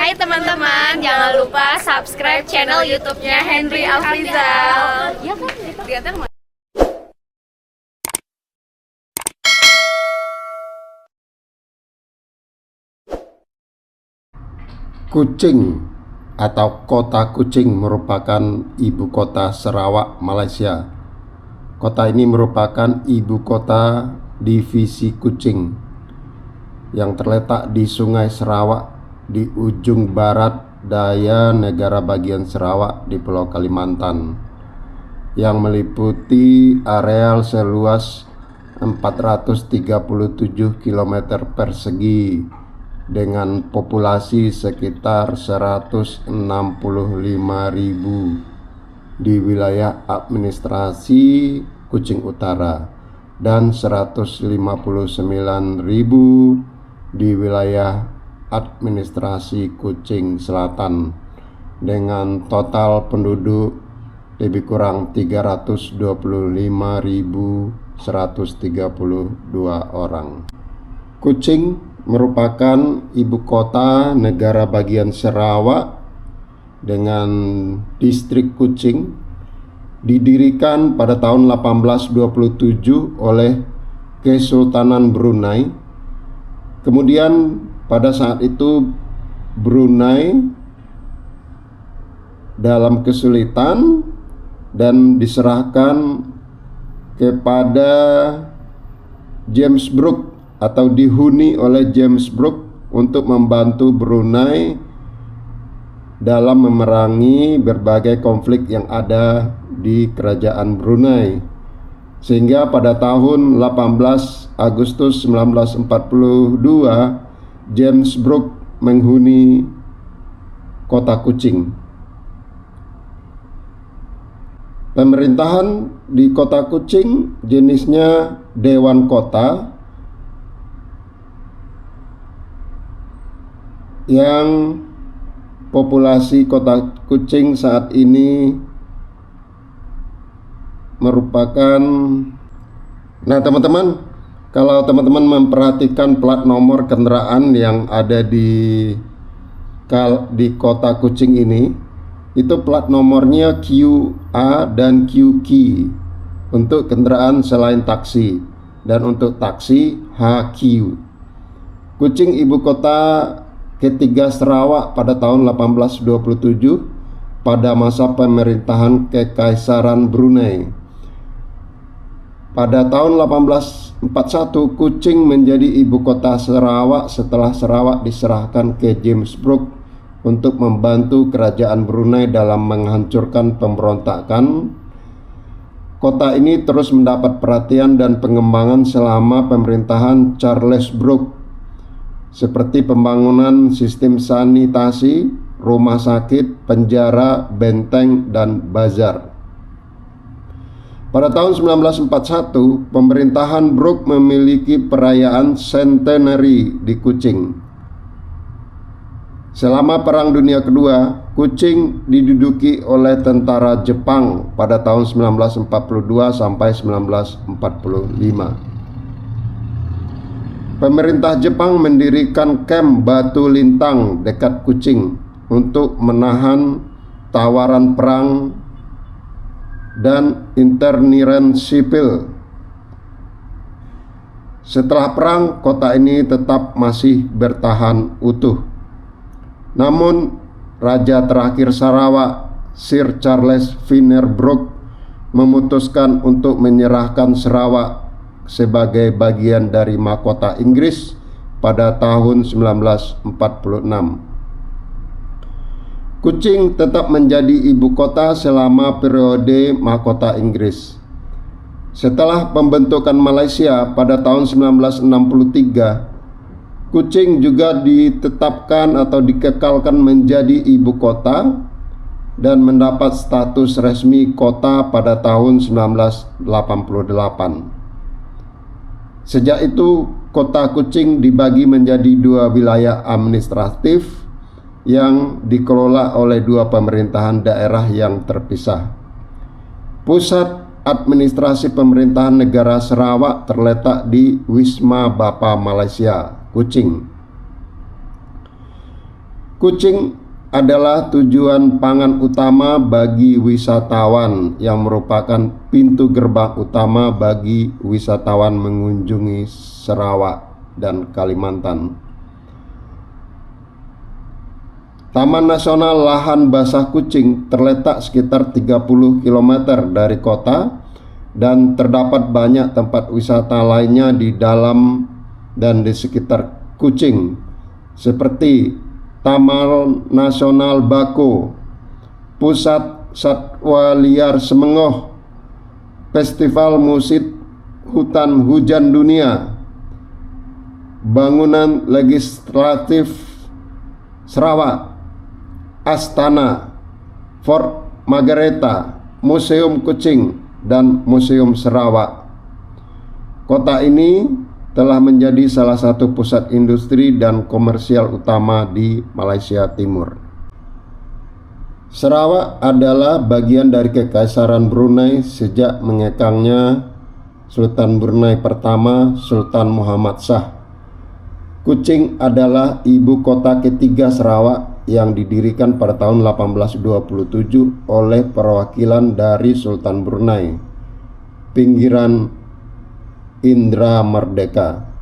Hai teman-teman, jangan lupa subscribe channel YouTube-nya Henry Afrizal. Ya kan? Diantar mana? Kuching atau Kota Kuching merupakan ibu kota Sarawak, Malaysia. Kota ini merupakan ibu kota divisi Kuching yang terletak di Sungai Sarawak di ujung barat daya negara bagian Sarawak di Pulau Kalimantan, yang meliputi areal seluas 437 km persegi dengan populasi sekitar 165.000 di wilayah administrasi Kuching Utara dan 159.000 di wilayah administrasi Kuching Selatan, dengan total penduduk lebih kurang 325.132 orang. Kuching merupakan ibu kota negara bagian Sarawak dengan distrik Kuching, didirikan pada tahun 1827 oleh Kesultanan Brunei. Kemudian pada saat itu Brunei dalam kesulitan dan diserahkan kepada James Brooke atau dihuni oleh James Brooke untuk membantu Brunei dalam memerangi berbagai konflik yang ada di kerajaan Brunei, sehingga pada tahun 18 Agustus 1942 James Brooke menghuni kota Kuching. Pemerintahan di kota Kuching jenisnya Dewan Kota, yang populasi kota Kuching saat ini merupakan, nah teman-teman, kalau teman-teman memperhatikan plat nomor kendaraan yang ada di kota Kuching ini, itu plat nomornya QA dan QQ untuk kendaraan selain taksi, dan untuk taksi HQ. Kuching ibu kota ketiga Sarawak pada tahun 1827 pada masa pemerintahan Kekaisaran Brunei. Pada tahun 1841 Kuching menjadi ibu kota Sarawak setelah Sarawak diserahkan ke James Brooke untuk membantu kerajaan Brunei dalam menghancurkan pemberontakan. Kota ini terus mendapat perhatian dan pengembangan selama pemerintahan Charles Brooke, seperti pembangunan sistem sanitasi, rumah sakit, penjara, benteng, dan bazar. Pada tahun 1941, pemerintahan Brooke memiliki perayaan centenary di Kuching. Selama Perang Dunia Kedua, Kuching diduduki oleh tentara Jepang pada tahun 1942 sampai 1945. Pemerintah Jepang mendirikan kamp Batu Lintang dekat Kuching untuk menahan tawaran perang dan interniran sipil. Setelah perang, kota ini tetap masih bertahan utuh. Namun, Raja terakhir Sarawak, Sir Charles Finney Brooke, memutuskan untuk menyerahkan Sarawak sebagai bagian dari mahkota Inggris pada tahun 1946. Kuching tetap menjadi ibu kota selama periode mahkota Inggris. Setelah pembentukan Malaysia pada tahun 1963, Kuching juga ditetapkan atau dikekalkan menjadi ibu kota dan mendapat status resmi kota pada tahun 1988. Sejak itu, kota Kuching dibagi menjadi dua wilayah administratif yang dikelola oleh dua pemerintahan daerah yang terpisah. Pusat administrasi pemerintahan negara Sarawak terletak di Wisma Bapa Malaysia, Kuching. Kucing adalah tujuan pangan utama bagi wisatawan yang merupakan pintu gerbang utama bagi wisatawan mengunjungi Sarawak dan Kalimantan. Taman Nasional Lahan Basah Kucing terletak sekitar 30 km dari kota dan terdapat banyak tempat wisata lainnya di dalam dan di sekitar Kucing seperti Taman Nasional Bako, Pusat Satwa Liar Semengoh, Festival Musik Hutan Hujan Dunia, Bangunan Legislatif Sarawak, Astana, Fort Margareta, Museum Kucing, dan Museum Sarawak. Kota ini telah menjadi salah satu pusat industri dan komersial utama di Malaysia Timur. Sarawak adalah bagian dari Kekaisaran Brunei sejak mengekangnya Sultan Brunei pertama, Sultan Muhammad Shah. Kucing adalah ibu kota ketiga Sarawak yang didirikan pada tahun 1827 oleh perwakilan dari Sultan Brunei, pinggiran Indra Merdeka.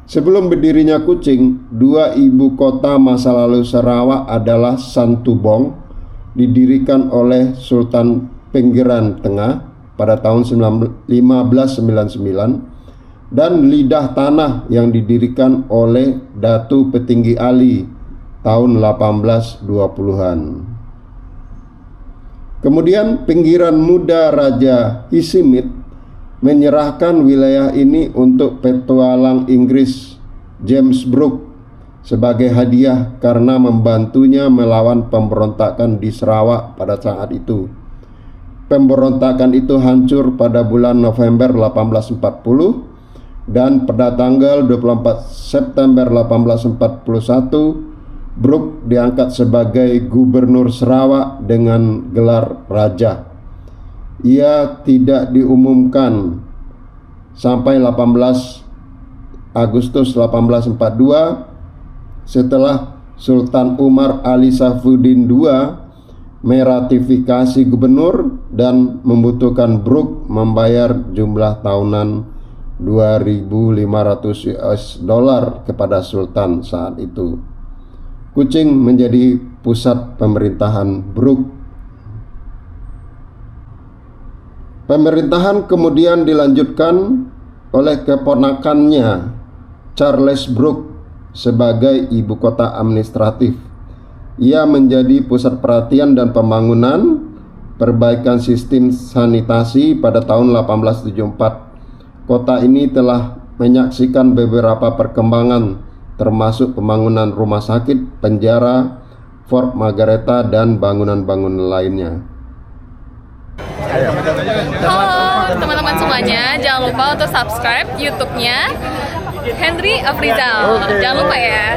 Sebelum berdirinya Kucing, dua ibu kota masa lalu Sarawak adalah Santubong, didirikan oleh Sultan Pinggiran Tengah pada tahun 1599, dan Lidah Tanah yang didirikan oleh Datu Petinggi Ali tahun 1820-an. Kemudian Pinggiran Muda Raja Hisimit menyerahkan wilayah ini untuk petualang Inggris James Brooke sebagai hadiah karena membantunya melawan pemberontakan di Sarawak pada saat itu. Pemberontakan itu hancur pada bulan November 1840 dan pada tanggal 24 September 1841 Brooke diangkat sebagai gubernur Sarawak dengan gelar raja. Ia tidak diumumkan sampai 18 Agustus 1842 setelah Sultan Umar Ali Saifuddin II meratifikasi gubernur dan membutuhkan Brooke membayar jumlah tahunan 2.500 US dollar kepada Sultan saat itu. Kucing menjadi pusat pemerintahan Brooke. Pemerintahan kemudian dilanjutkan oleh keponakannya Charles Brooke sebagai ibu kota administratif. Ia menjadi pusat perhatian dan pembangunan perbaikan sistem sanitasi pada tahun 1874. Kota ini telah menyaksikan beberapa perkembangan termasuk pembangunan rumah sakit, penjara, Fort Margareta, dan bangunan-bangunan lainnya. Halo teman-teman semuanya, jangan lupa untuk subscribe YouTube-nya Henry Afrizal. Jangan lupa ya.